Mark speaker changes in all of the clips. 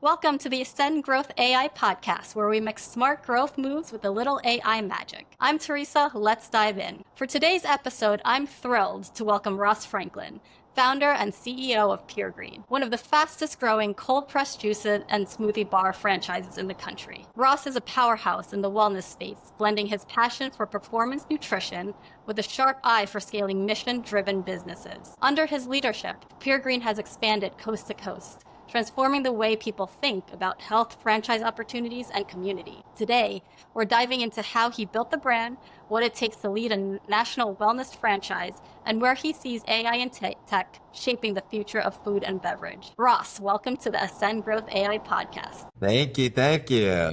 Speaker 1: Welcome to the Ascend Growth AI podcast, where we mix smart growth moves with a little AI magic. I'm Teresa. Let's dive in. For today's episode, I'm thrilled to welcome Ross Franklin, founder and CEO of Pure Green, one of the fastest growing cold-pressed juice and smoothie bar franchises in the country. Ross is a powerhouse in the wellness space, blending his passion for performance nutrition with a sharp eye for scaling mission-driven businesses. Under his leadership, Pure Green has expanded coast to coast, transforming the way people think about health, franchise opportunities, and community. Today, we're diving into how he built the brand, what it takes to lead a national wellness franchise, and where he sees AI and tech shaping the future of food and beverage. Ross, welcome to the Ascend Growth AI podcast.
Speaker 2: Thank you.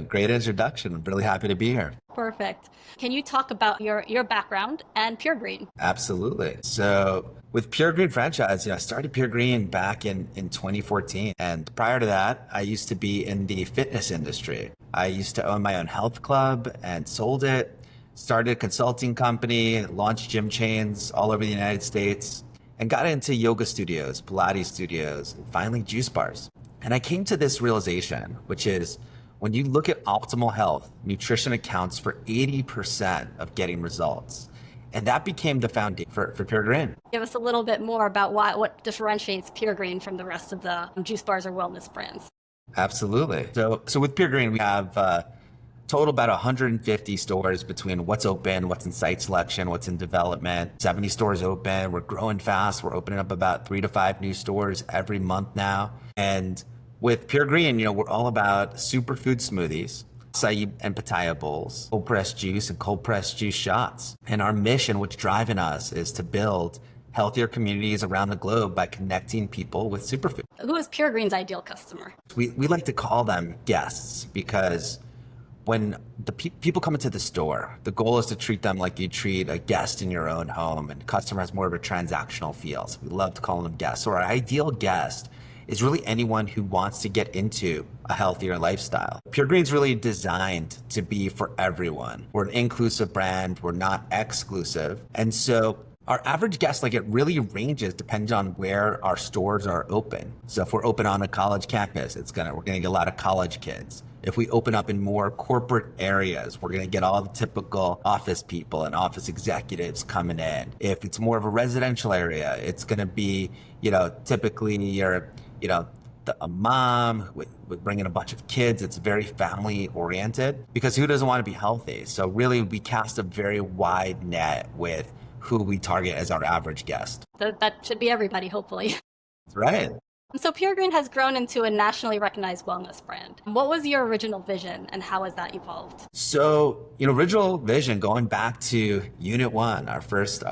Speaker 2: Great introduction. I'm really happy to be here.
Speaker 1: Perfect. Can you talk about your background and Pure Green?
Speaker 2: Absolutely. So with Pure Green franchise, I started Pure Green back in 2014. And prior to that, I used to be in the fitness industry. I used to own my own health club and sold it, started a consulting company, launched gym chains all over the United States, and got into yoga studios, Pilates studios, and finally juice bars. And I came to this realization, which is when you look at optimal health, nutrition accounts for 80% of getting results. And that became the foundation for Pure Green.
Speaker 1: Give us a little bit more about what differentiates Pure Green from the rest of the juice bars or wellness brands.
Speaker 2: Absolutely. So with Pure Green, we have total about 150 stores between what's open, what's in site selection, what's in development. 70 stores open. We're growing fast. We're opening up about 3 to 5 new stores every month now. And with Pure Green, we're all about superfood smoothies, acai and pitaya bowls, cold pressed juice and cold pressed juice shots. And our mission, what's driving us, is to build healthier communities around the globe by connecting people with superfood.
Speaker 1: Who is Pure Green's ideal customer?
Speaker 2: We like to call them guests because when the people come into the store, the goal is to treat them like you treat a guest in your own home, and the customer has more of a transactional feel. So we love to call them guests. So our ideal guest is really anyone who wants to get into a healthier lifestyle. Pure Green's really designed to be for everyone. We're an inclusive brand. We're not exclusive. And so our average guest, it really ranges depending on where our stores are open. So if we're open on a college campus, we're gonna get a lot of college kids. If we open up in more corporate areas, we're gonna get all the typical office people and office executives coming in. If it's more of a residential area, it's gonna be, typically a mom with bringing a bunch of kids. It's very family oriented because who doesn't want to be healthy? So really we cast a very wide net with who we target as our average guest.
Speaker 1: That should be everybody, hopefully.
Speaker 2: That's right.
Speaker 1: So Pure Green has grown into a nationally recognized wellness brand. What was your original vision and how has that evolved?
Speaker 2: So, original vision going back to Unit 1, our first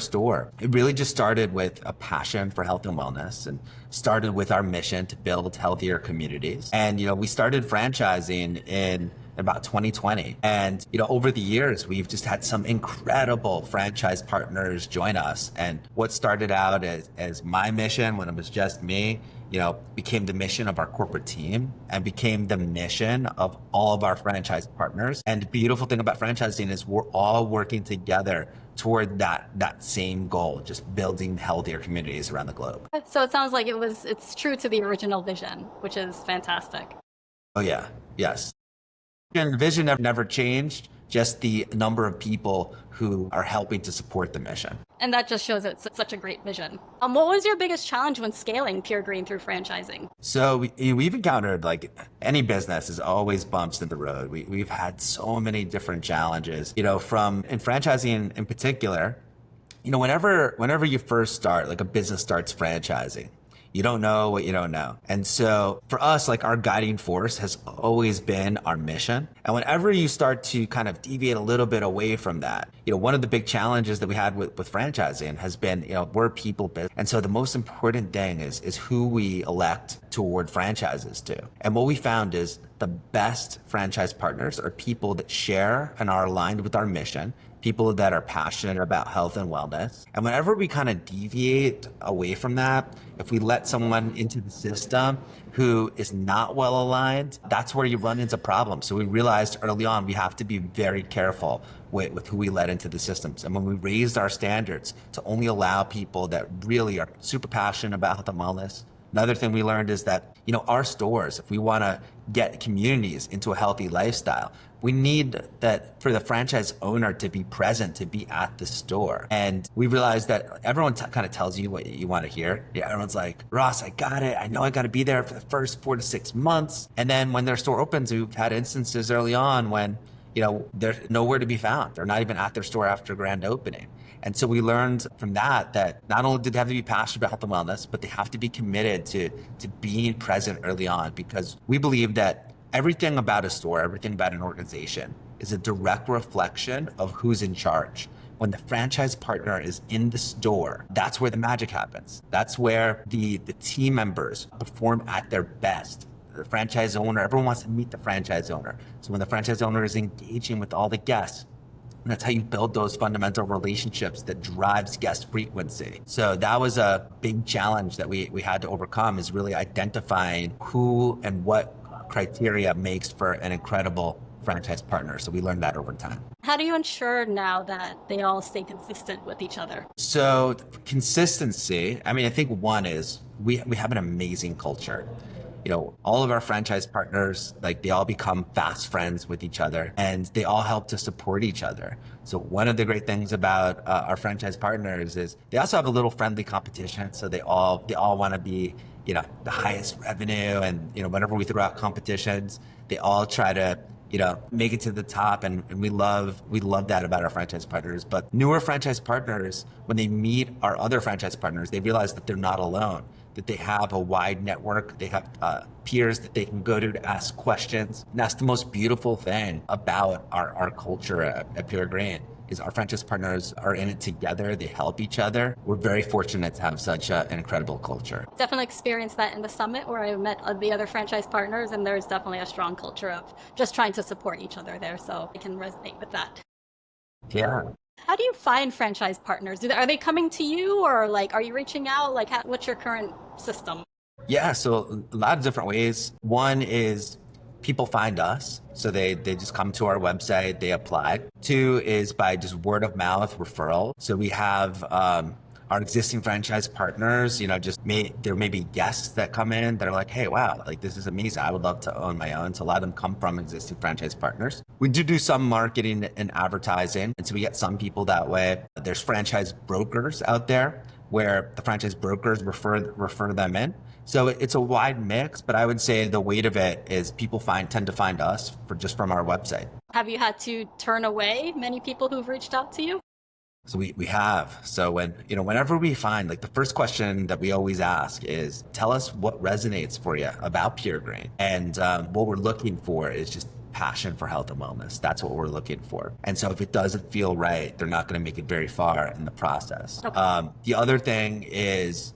Speaker 2: store, it really just started with a passion for health and wellness and started with our mission to build healthier communities. And, we started franchising in about 2020. And, over the years, we've just had some incredible franchise partners join us. And what started out as my mission when it was just me, became the mission of our corporate team and became the mission of all of our franchise partners. And the beautiful thing about franchising is we're all working together toward that same goal, just building healthier communities around the globe.
Speaker 1: So it sounds like it's true to the original vision, which is fantastic.
Speaker 2: Oh yeah, yes. And vision never changed, just the number of people who are helping to support the mission.
Speaker 1: And that just shows it's such a great vision. What was your biggest challenge when scaling Pure Green through franchising?
Speaker 2: So we've encountered, any business is always bumps in the road. We've had so many different challenges, from in franchising in particular, whenever you first start, a business starts franchising, you don't know what you don't know. And so for us, our guiding force has always been our mission. And whenever you start to kind of deviate a little bit away from that, one of the big challenges that we had with franchising has been, we're people business. And so the most important thing is who we elect to award franchises to. And what we found is the best franchise partners are people that share and are aligned with our mission, people that are passionate about health and wellness. And whenever we kind of deviate away from that, if we let someone into the system who is not well aligned, that's where you run into problems. So we realized early on, we have to be very careful with who we let into the systems. And when we raised our standards to only allow people that really are super passionate about health and wellness, Another thing we learned is that, our stores, if we want to get communities into a healthy lifestyle, we need that for the franchise owner to be present, to be at the store. And we realized that everyone kind of tells you what you want to hear. Yeah, everyone's like, Ross, I got it. I know I got to be there for the first 4 to 6 months. And then when their store opens, we've had instances early on when, they're nowhere to be found. They're not even at their store after grand opening. And so we learned from that not only did they have to be passionate about health and wellness, but they have to be committed to being present early on, because we believe that everything about a store, everything about an organization is a direct reflection of who's in charge. When the franchise partner is in the store, that's where the magic happens. That's where the team members perform at their best. The franchise owner, everyone wants to meet the franchise owner. So when the franchise owner is engaging with all the guests, that's how you build those fundamental relationships that drives guest frequency. So that was a big challenge that we had to overcome, is really identifying who and what criteria makes for an incredible franchise partner. So we learned that over time.
Speaker 1: How do you ensure now that they all stay consistent with each other?
Speaker 2: So consistency, I think one is we have an amazing culture. All of our franchise partners, they all become fast friends with each other, and they all help to support each other. So one of the great things about our franchise partners is they also have a little friendly competition. So they all want to be, the highest revenue. And, whenever we throw out competitions, they all try to, make it to the top. And we love that about our franchise partners. But newer franchise partners, when they meet our other franchise partners, they realize that they're not alone, that they have a wide network. They have peers that they can go to ask questions. And that's the most beautiful thing about our culture at Pure Green, is our franchise partners are in it together. They help each other. We're very fortunate to have such an incredible culture.
Speaker 1: Definitely experienced that in the summit where I met the other franchise partners, and there's definitely a strong culture of just trying to support each other there. So I can resonate with that.
Speaker 2: Yeah.
Speaker 1: How do you find franchise partners? Are they coming to you, or are you reaching out? What's your current system?
Speaker 2: Yeah, so a lot of different ways. One is people find us. So they just come to our website, they apply. Two is by just word of mouth referral. So we have our existing franchise partners, there may be guests that come in that are like, hey, wow, this is amazing. I would love to own my own. So a lot of them come from existing franchise partners. We do some marketing and advertising. And so we get some people that way. There's franchise brokers out there where the franchise brokers refer them in. So it's a wide mix, but I would say the weight of it is people tend to find us from our website.
Speaker 1: Have you had to turn away many people who've reached out to you?
Speaker 2: So we have. So whenever we find, the first question that we always ask is, tell us what resonates for you about Pure Green. And what we're looking for is just passion for health and wellness. That's what we're looking for. And so if it doesn't feel right, they're not going to make it very far in the process. Okay. The other thing is,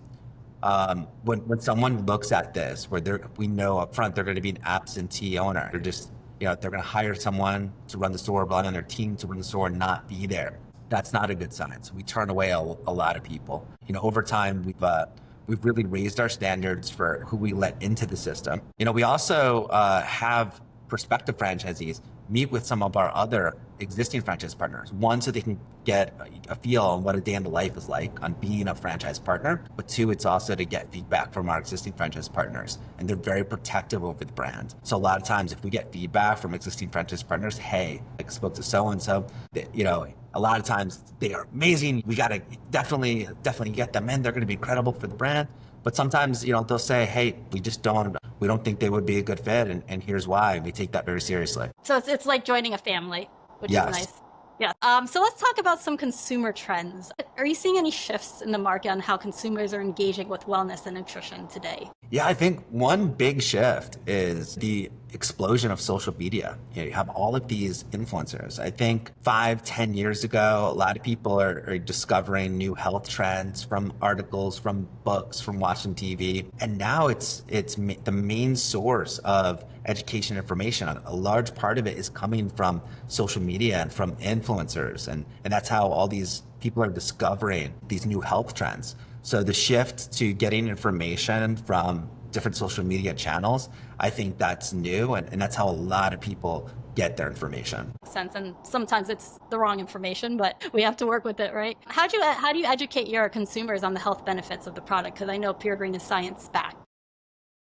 Speaker 2: when someone looks at this, where we know up front they're going to be an absentee owner, they're just, they're going to hire someone to run the store, rely on their team to run the store and not be there. That's not a good sign. So we turn away a lot of people. Over time, we've really raised our standards for who we let into the system. We also have prospective franchisees meet with some of our other existing franchise partners. One, so they can get a feel on what a day in the life is like on being a franchise partner. But two, it's also to get feedback from our existing franchise partners. And they're very protective over the brand. So a lot of times if we get feedback from existing franchise partners, hey, I spoke to so-and-so, a lot of times they are amazing. We got to definitely get them in. They're going to be incredible for the brand. But sometimes, they'll say, hey, we don't think they would be a good fit. And here's why. And we take that very seriously.
Speaker 1: So it's like joining a family, which is nice. Yeah. So let's talk about some consumer trends. Are you seeing any shifts in the market on how consumers are engaging with wellness and nutrition today?
Speaker 2: Yeah, I think one big shift is the explosion of social media. You have all of these influencers. I think 5-10 years ago, a lot of people are discovering new health trends from articles, from books, from watching TV. And now it's the main source of education information. A large part of it is coming from social media and from influencers. And that's how all these people are discovering these new health trends. So the shift to getting information from different social media channels, I think that's new, and that's how a lot of people get their information.
Speaker 1: And sometimes it's the wrong information, but we have to work with it, right? How do you educate your consumers on the health benefits of the product? Because I know Pure Green is science-backed.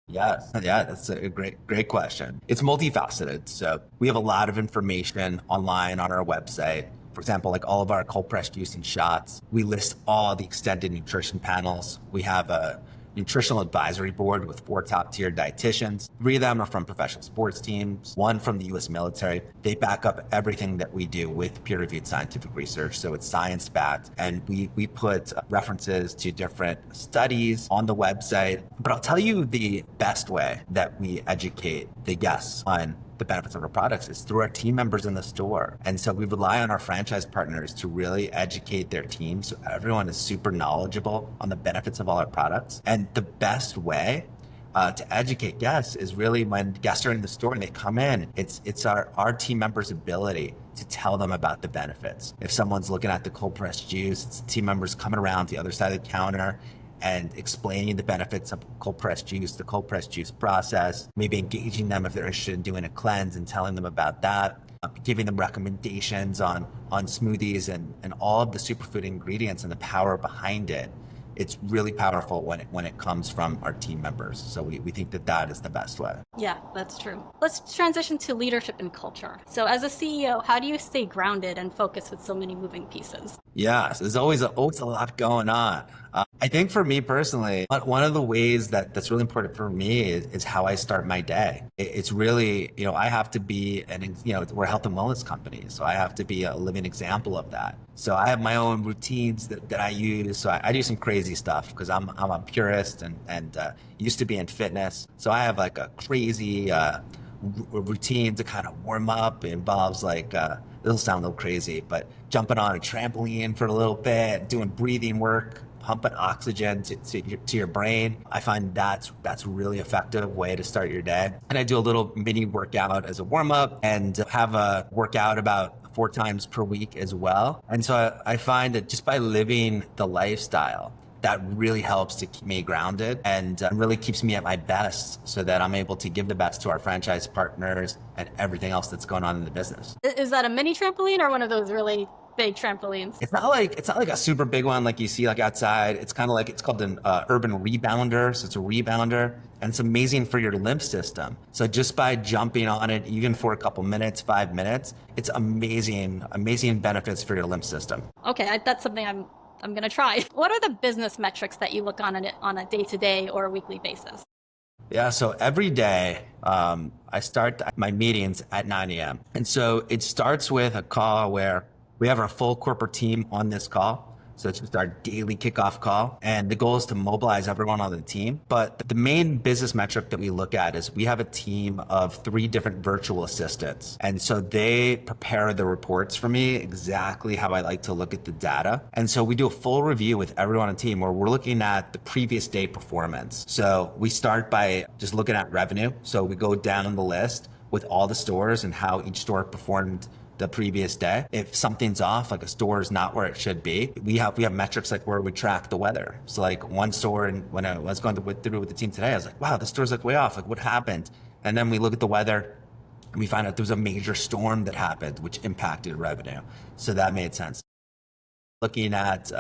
Speaker 2: Yes. Yeah, that's a great question. It's multifaceted. So we have a lot of information online on our website. For example, like all of our cold pressed juice and shots, we list all the extended nutrition panels. We have a nutritional advisory board with 4 top-tier dietitians. 3 of them are from professional sports teams, 1 from the U.S. military. They back up everything that we do with peer-reviewed scientific research, so it's science-backed. And we put references to different studies on the website. But I'll tell you the best way that we educate the guests on the benefits of our products is through our team members in the store. And so we rely on our franchise partners to really educate their team so everyone is super knowledgeable on the benefits of all our products. And the best way to educate guests is really when guests are in the store and they come in, it's our team members' ability to tell them about the benefits. If someone's looking at the cold pressed juice, it's team members coming around to the other side of the counter and explaining the benefits of cold pressed juice, the cold pressed juice process, maybe engaging them if they're interested in doing a cleanse and telling them about that, giving them recommendations on smoothies and all of the superfood ingredients and the power behind it. It's really powerful when it comes from our team members. So we think that is the best way.
Speaker 1: Yeah, that's true. Let's transition to leadership and culture. So as a CEO, how do you stay grounded and focused with so many moving pieces?
Speaker 2: Yeah, so there's always a lot going on. I think for me personally, one of the ways that's really important for me is how I start my day. It's really, I have to be, we're a health and wellness company, so I have to be a living example of that. So I have my own routines that I use. So I do some crazy stuff because I'm a purist and used to be in fitness. So I have like a crazy routine to kind of warm up. It involves like, it'll sound a little crazy, but jumping on a trampoline for a little bit, doing breathing work, pumping oxygen to your brain. I find that's a really effective way to start your day. And I do a little mini workout as a warm up and have a workout about 4 times per week as well. And so I find that just by living the lifestyle, that really helps to keep me grounded and really keeps me at my best so that I'm able to give the best to our franchise partners and everything else that's going on in the business.
Speaker 1: Is that a mini trampoline or one of those really big trampolines?
Speaker 2: It's not like a super big one like you see like outside. It's kind of like, it's called an urban rebounder. So it's a rebounder and it's amazing for your lymph system. So just by jumping on it, even for a couple minutes, 5 minutes, it's amazing benefits for your lymph system.
Speaker 1: Okay, that's something I'm going to try. What are the business metrics that you look on a day-to-day or a weekly basis?
Speaker 2: Yeah, so every day I start my meetings at 9 a.m. And so it starts with a call where we have our full corporate team on this call. So it's just our daily kickoff call. And the goal is to mobilize everyone on the team. But the main business metric that we look at is we have a team of 3 different virtual assistants. And so they prepare the reports for me exactly how I like to look at the data. And so we do a full review with everyone on the team where we're looking at the previous day performance. So we start by just looking at revenue. So we go down the list with all the stores and how each store performed the previous day. If something's off, like a store is not where it should be, we have metrics like where we track the weather. So like one store, and when I was going through with the team today, I was like, wow, the store's like way off. Like what happened? And then we look at the weather and we find out there was a major storm that happened, which impacted revenue. So that made sense. Looking at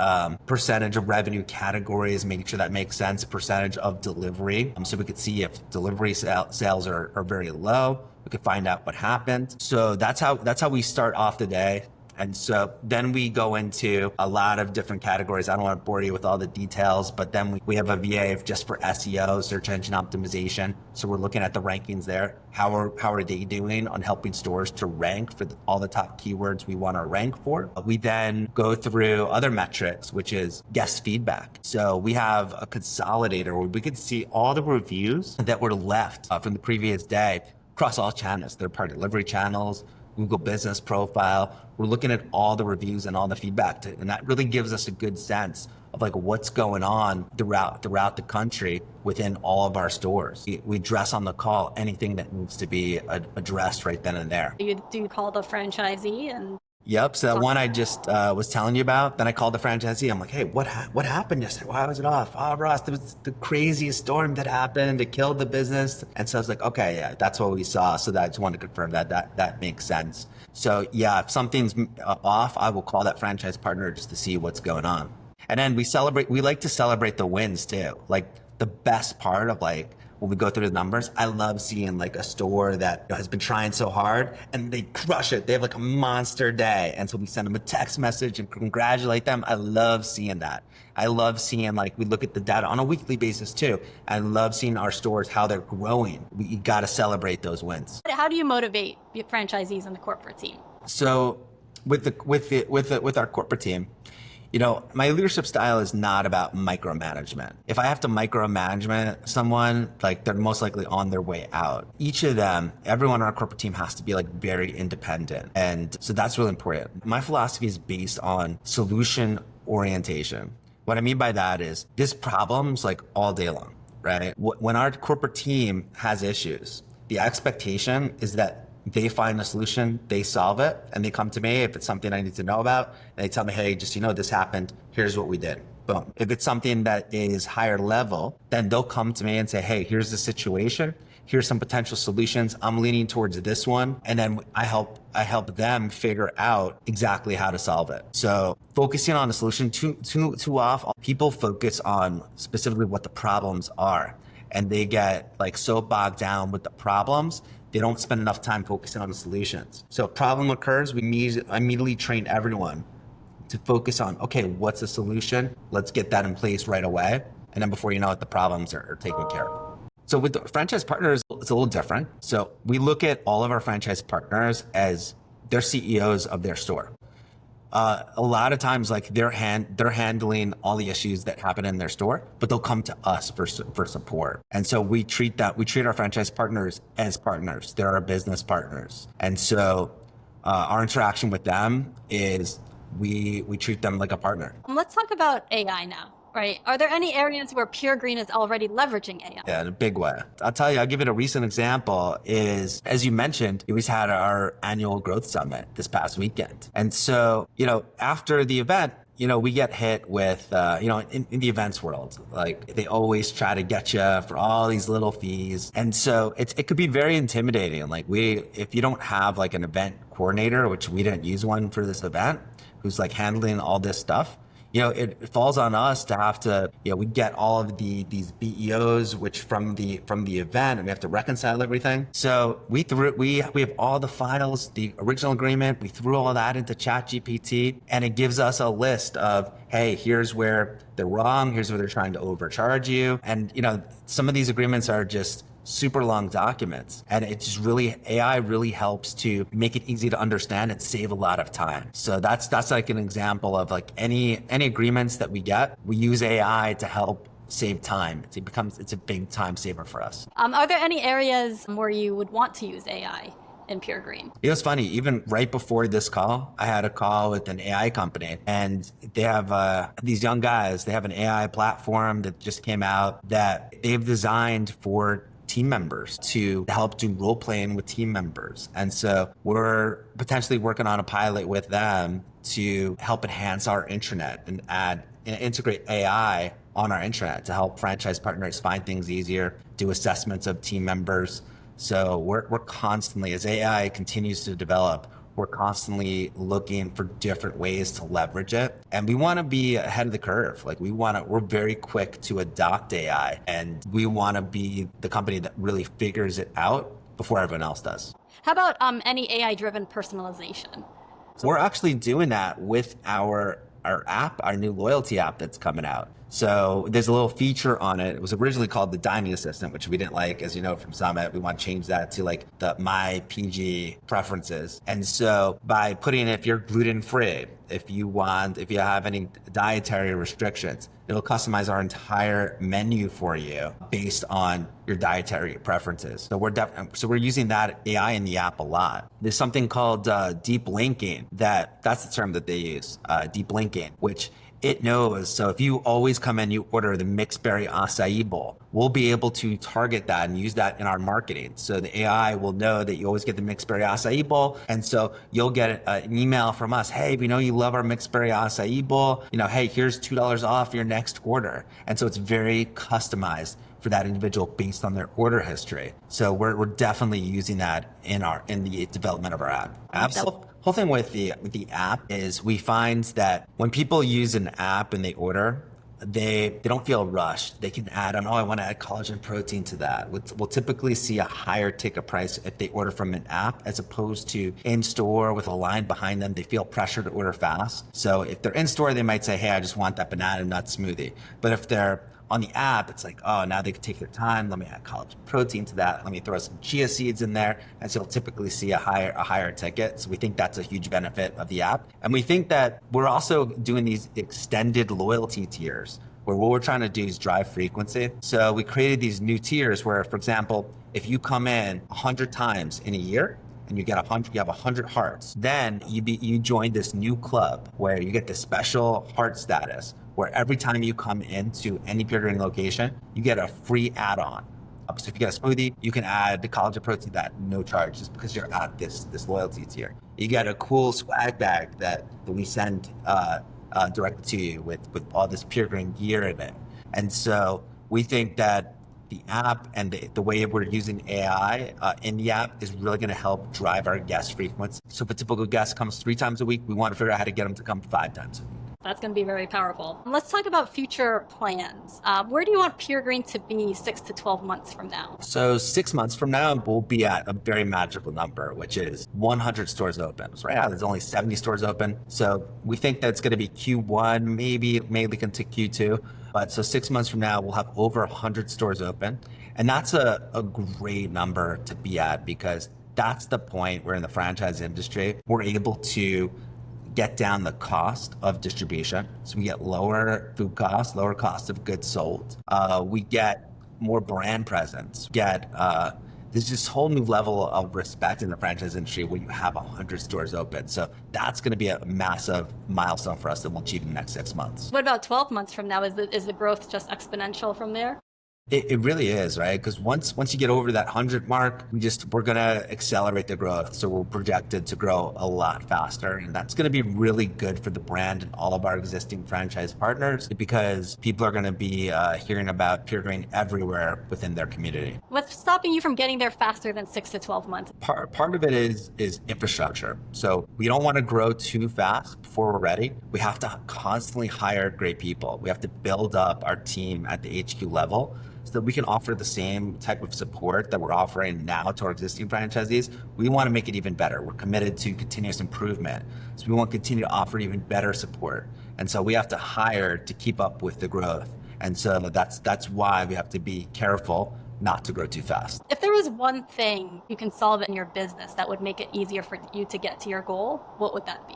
Speaker 2: percentage of revenue categories, making sure that makes sense, percentage of delivery. So we could see if delivery sales are very low. We could find out what happened. So that's how we start off the day. And so then we go into a lot of different categories. I don't want to bore you with all the details, but then we have a VA just for SEO, search engine optimization. So we're looking at the rankings there. How are they doing on helping stores to rank for all the top keywords we want to rank for? We then go through other metrics, which is guest feedback. So we have a consolidator where we can see all the reviews that were left from the previous day across all channels, third-party delivery channels, Google Business Profile. We're looking at all the reviews and all the feedback, and that really gives us a good sense of like what's going on throughout the country within all of our stores. We address on the call anything that needs to be addressed right then and there.
Speaker 1: Do you call the franchisee and?
Speaker 2: Yep. So that one I just was telling you about, then I called the franchisee. I'm like, hey, what happened yesterday? Why was it off? Oh, Ross, there was the craziest storm that happened. It killed the business. And so I was like, okay, yeah, that's what we saw. So I just wanted to confirm that makes sense. So yeah, if something's off, I will call that franchise partner just to see what's going on. And then we like to celebrate the wins too. Like the best part of like when we go through the numbers, I love seeing like a store that has been trying so hard and they crush it. They have like a monster day. And so we send them a text message and congratulate them. I love seeing that. I love seeing, like, we look at the data on a weekly basis too. I love seeing our stores, how they're growing. You got to celebrate those wins.
Speaker 1: How do you motivate your franchisees and the corporate team?
Speaker 2: So with our corporate team, my leadership style is not about micromanagement. If I have to micromanage someone, like, they're most likely on their way out. Each of them, everyone on our corporate team has to be like very independent. And so that's really important. My philosophy is based on solution orientation. What I mean by that is there's problems like all day long, right? When our corporate team has issues, the expectation is that they find a solution, they solve it, and they come to me if it's something I need to know about, and they tell me, hey, just, this happened, here's what we did. Boom. If it's something that is higher level, then they'll come to me and say, hey, here's the situation, here's some potential solutions, I'm leaning towards this one, and then I help them figure out exactly how to solve it. So focusing on the solution, too often, people focus on specifically what the problems are, and they get like so bogged down with the problems, they don't spend enough time focusing on the solutions. So a problem occurs, we immediately train everyone to focus on, okay, what's the solution? Let's get that in place right away. And then before you know it, the problems are taken care of. So with the franchise partners, it's a little different. So we look at all of our franchise partners as they're CEOs of their store. A lot of times, like, they're handling all the issues that happen in their store, but they'll come to us for support. And so we treat our franchise partners as partners. They're our business partners. And so our interaction with them is we treat them like a partner.
Speaker 1: Let's talk about AI now. Right. Are there any areas where Pure Green is already leveraging AI?
Speaker 2: Yeah, in a big way. I'll give it a recent example is, as you mentioned, we just had our annual growth summit this past weekend. And so, after the event, we get hit with, in the events world, like, they always try to get you for all these little fees. And so it could be very intimidating. Like, if you don't have like an event coordinator, which we didn't use one for this event, who's like handling all this stuff, it falls on us to have to, we get all of these BEOs, which from the event, and we have to reconcile everything. So we have all the files, the original agreement, we threw all that into ChatGPT, and it gives us a list of, hey, here's where they're wrong, here's where they're trying to overcharge you. And, some of these agreements are just super long documents, and AI really helps to make it easy to understand and save a lot of time. So that's like an example of, like, any agreements that we get, we use AI to help save time. It's a big time saver for us.
Speaker 1: Are there any areas where you would want to use AI in Pure Green?
Speaker 2: It was funny, even right before this call, I had a call with an AI company, and they have these young guys, they have an AI platform that just came out that they've designed for team members to help do role playing with team members. And so we're potentially working on a pilot with them to help enhance our intranet and integrate AI on our intranet to help franchise partners find things easier, do assessments of team members. So we're constantly, as AI continues to develop, we're constantly looking for different ways to leverage it. And we want to be ahead of the curve. Like, we're very quick to adopt AI, and we want to be the company that really figures it out before everyone else does.
Speaker 1: How about any AI-driven personalization?
Speaker 2: So we're actually doing that with our app, our new loyalty app that's coming out. So there's a little feature on it. It was originally called the Dining Assistant, which we didn't like, as you know, from Summit. We want to change that to like the My PG preferences. And so by putting, if you're gluten-free, if you have any dietary restrictions, it'll customize our entire menu for you based on your dietary preferences. So we're using that AI in the app a lot. There's something called deep linking that's the term that they use, deep linking, which it knows. So if you always come in, you order the mixed berry acai bowl, we'll be able to target that and use that in our marketing. So the AI will know that you always get the mixed berry acai bowl. And so you'll get an email from us. Hey, we know you love our mixed berry acai bowl. Hey, here's $2 off your next order. And so it's very customized for that individual based on their order history. So we're definitely using that in the development of our app. Absolutely. Whole thing with the app is we find that when people use an app and they order, they don't feel rushed. They can add on, oh, I want to add collagen protein to that. We'll typically see a higher ticket price if they order from an app as opposed to in store with a line behind them. They feel pressure to order fast. So if they're in store, they might say, hey, I just want that banana nut smoothie. But if they're on the app, it's like, oh, now they can take their time. Let me add collagen protein to that. Let me throw some chia seeds in there. And so you'll typically see a higher ticket. So we think that's a huge benefit of the app. And we think that we're also doing these extended loyalty tiers where what we're trying to do is drive frequency. So we created these new tiers where, for example, if you come in 100 times in a year, and you get 100, you have 100 hearts. Then you join this new club where you get the special heart status, where every time you come into any Pure location, you get a free add-on. So if you get a smoothie, you can add the collagen protein at no charge just because you're at this loyalty tier. You get a cool swag bag that we send directly to you with all this Pure Green gear in it. And so we think that the app and the way we're using AI in the app is really going to help drive our guest frequency. So if a typical guest comes 3 times a week, we want to figure out how to get them to come 5 times a week.
Speaker 1: That's going to be very powerful. Let's talk about future plans. Where do you want Pure Green to be 6 to 12 months from now?
Speaker 2: So 6 months from now, we'll be at a very magical number, which is 100 stores open. So right now, there's only 70 stores open. So we think that's going to be Q1, maybe into Q2. But so 6 months from now, we'll have over 100 stores open. And that's a great number to be at because that's the point where in the franchise industry, we're able to get down the cost of distribution. So we get lower food costs, lower cost of goods sold. We get more brand presence, there's this whole new level of respect in the franchise industry when you have 100 stores open. So that's going to be a massive milestone for us that we'll achieve in the next 6 months.
Speaker 1: What about 12 months from now? Is the growth just exponential from there?
Speaker 2: It really is, right? Because once you get over that 100 mark, we're going to accelerate the growth. So we're projected to grow a lot faster. And that's going to be really good for the brand and all of our existing franchise partners because people are going to be hearing about Pure Green everywhere within their community.
Speaker 1: What's stopping you from getting there faster than 6 to 12 months?
Speaker 2: Part of it is infrastructure. So we don't want to grow too fast before we're ready. We have to constantly hire great people. We have to build up our team at the HQ level so that we can offer the same type of support that we're offering now to our existing franchisees. We want to make it even better. We're committed to continuous improvement. So we want to continue to offer even better support. And so we have to hire to keep up with the growth. And so that's why we have to be careful not to grow too fast.
Speaker 1: If there was one thing you can solve in your business that would make it easier for you to get to your goal, what would that be?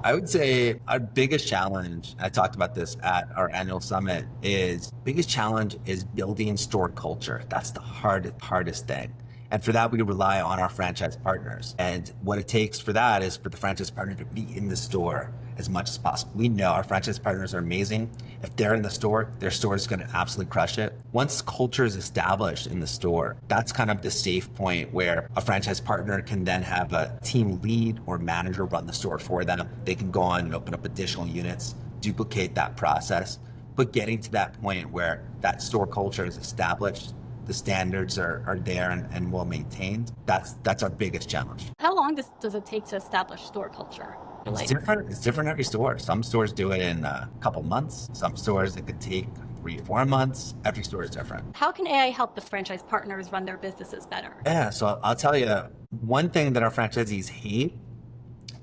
Speaker 2: I would say our biggest challenge, I talked about this at our annual summit, biggest challenge is building store culture. That's the hardest thing. And for that, we rely on our franchise partners. And what it takes for that is for the franchise partner to be in the store as much as possible. We know our franchise partners are amazing. If they're in the store, their store is going to absolutely crush it. Once culture is established in the store, that's kind of the safe point where a franchise partner can then have a team lead or manager run the store for them. They can go on and open up additional units, duplicate that process. But getting to that point where that store culture is established, the standards are there and well maintained, that's our biggest challenge.
Speaker 1: How long does it take to establish store culture?
Speaker 2: It's different every store. Some stores do it in a couple months. Some stores it could take 3-4 months. Every store is different.
Speaker 1: How can AI help the franchise partners run their businesses better?
Speaker 2: Yeah, so I'll tell you, one thing that our franchisees hate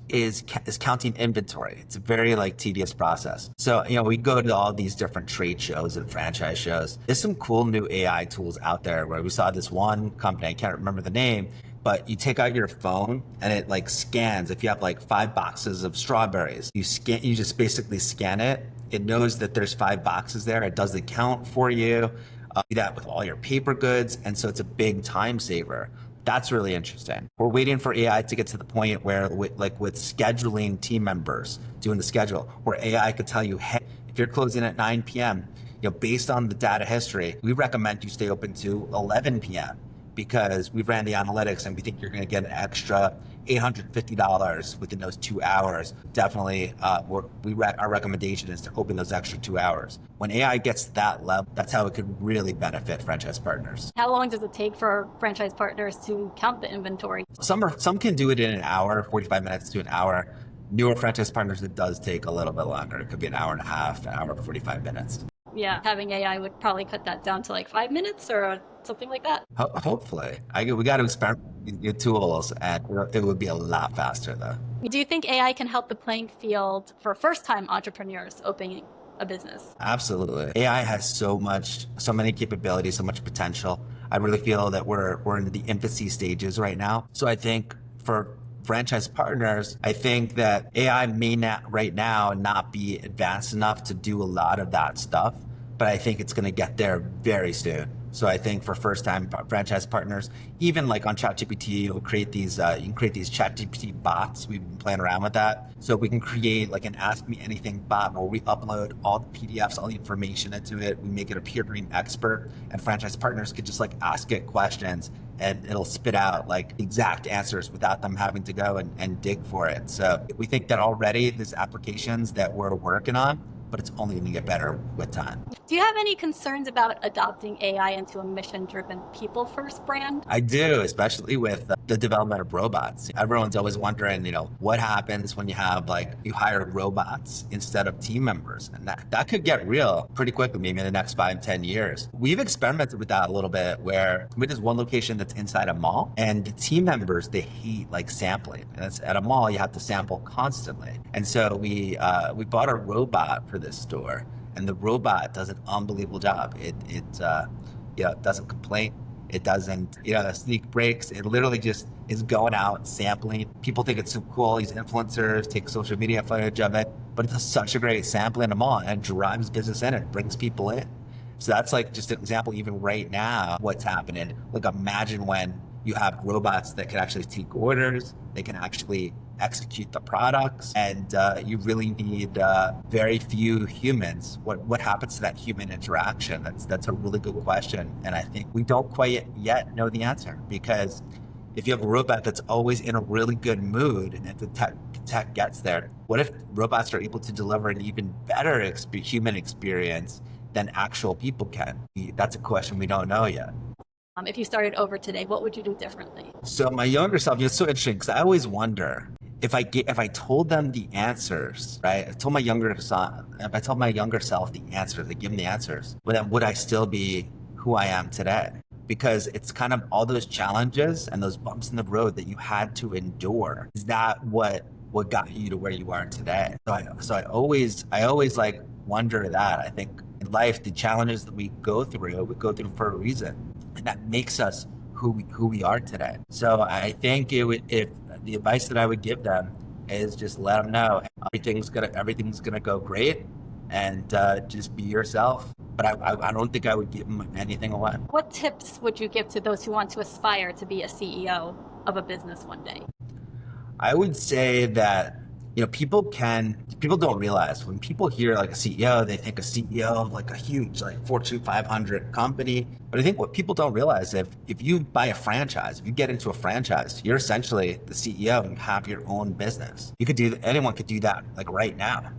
Speaker 2: is counting inventory. It's a very tedious process. So, we go to all these different trade shows and franchise shows. There's some cool new AI tools out there where we saw this one company, I can't remember the name, but you take out your phone and it scans. If you have 5 boxes of strawberries, you just basically scan it. It knows that there's 5 boxes there. It does the count for you. Do that with all your paper goods. And so it's a big time saver. That's really interesting. We're waiting for AI to get to the point where with scheduling team members, doing the schedule, where AI could tell you, hey, if you're closing at 9 p.m., based on the data history, we recommend you stay open to 11 p.m. because we ran the analytics and we think you're going to get an extra $850 within those 2 hours. Definitely, our recommendation is to open those extra 2 hours. When AI gets to that level, that's how it could really benefit franchise partners.
Speaker 1: How long does it take for franchise partners to count the inventory?
Speaker 2: Some can do it in an hour, 45 minutes to an hour. Newer franchise partners, it does take a little bit longer. It could be an hour and a half, an hour and 45 minutes.
Speaker 1: Yeah, having AI would probably cut that down to like 5 minutes or something like that.
Speaker 2: Hopefully, we got to experiment with new tools, and it would be a lot faster though.
Speaker 1: Do you think AI can help the playing field for first-time entrepreneurs opening a business?
Speaker 2: Absolutely. AI has so many capabilities, so much potential. I really feel that we're in the infancy stages right now. So I think for franchise partners, I think that AI may not right now not be advanced enough to do a lot of that stuff, but I think it's going to get there very soon. So I think for first-time franchise partners, even like on ChatGPT, you'll create these you can create these ChatGPT bots. We've been playing around with that, so we can create like an Ask Me Anything bot where we upload all the PDFs, all the information into it. We make it a Peer Green expert, and franchise partners could just like ask it questions, and it'll spit out like exact answers without them having to go and dig for it. So we think that already there's applications that we're working on, but it's only going to get better with time.
Speaker 1: Do you have any concerns about adopting AI into a mission-driven people-first brand?
Speaker 2: I do, especially with the development of robots. Everyone's always wondering, what happens when you hire robots instead of team members? And that could get real pretty quickly, maybe in the next 5-10 years. We've experimented with that a little bit where we just one location that's inside a mall, and the team members, they hate like sampling. And it's, at a mall, you have to sample constantly. And so we bought a robot for this store, and the robot does an unbelievable job. It doesn't complain. It doesn't, sneak breaks. It literally just is going out sampling. People think it's so cool. These influencers take social media footage of it, but it does such a great sampling of them all, and it drives business in. It brings people in. So that's like just an example, even right now, what's happening. Like imagine when you have robots that can actually take orders, they can actually execute the products, and you really need very few humans. What happens to that human interaction? That's a really good question, and I think we don't quite yet know the answer, because if you have a robot that's always in a really good mood and the tech gets there, what if robots are able to deliver an even better human experience than actual people can? That's a question we don't know yet.
Speaker 1: If you started over today, what would you do differently?
Speaker 2: So my younger self, it's so interesting because I always wonder if I told them the answers, right? If I told my younger self the answers, I give them the answers, but then would I still be who I am today? Because it's kind of all those challenges and those bumps in the road that you had to endure. Is that what got you to where you are today? So I always like wonder that. I think in life, the challenges that we go through for a reason, and that makes us who we are today. So I think if the advice that I would give them is just let them know everything's gonna go great, and just be yourself. But I don't think I would give them anything away.
Speaker 1: What tips would you give to those who want to aspire to be a CEO of a business one day?
Speaker 2: I would say that people don't realize when people hear like a CEO, they think a CEO of like a huge like Fortune 500 company. But I think what people don't realize, if you buy a franchise, if you get into a franchise, you're essentially the CEO and you have your own business. Anyone could do that like right now.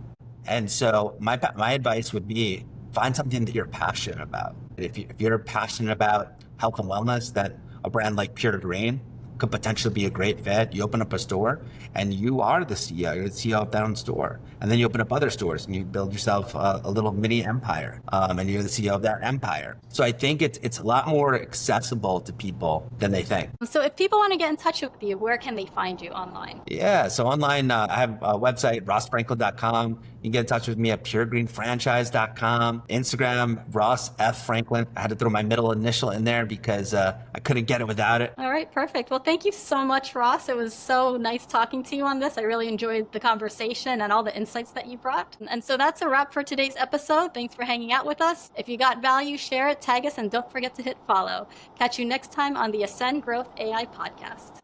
Speaker 2: And so my advice would be find something that you're passionate about. If you're passionate about health and wellness, then a brand like Pure Green could potentially be a great fit. You open up a store and you are the CEO. You're the CEO of that own store. And then you open up other stores and you build yourself a little mini empire. And you're the CEO of that empire. So I think it's a lot more accessible to people than they think.
Speaker 1: So if people want to get in touch with you, where can they find you online?
Speaker 2: Yeah, so online, I have a website, rossfranklin.com. You can get in touch with me at puregreenfranchise.com. Instagram, Ross F. Franklin. I had to throw my middle initial in there because I couldn't get it without it.
Speaker 1: All right, perfect. Well, thank you so much, Ross. It was so nice talking to you on this. I really enjoyed the conversation and all the insights that you brought. And so that's a wrap for today's episode. Thanks for hanging out with us. If you got value, share it, tag us, and don't forget to hit follow. Catch you next time on the Ascend Growth AI podcast.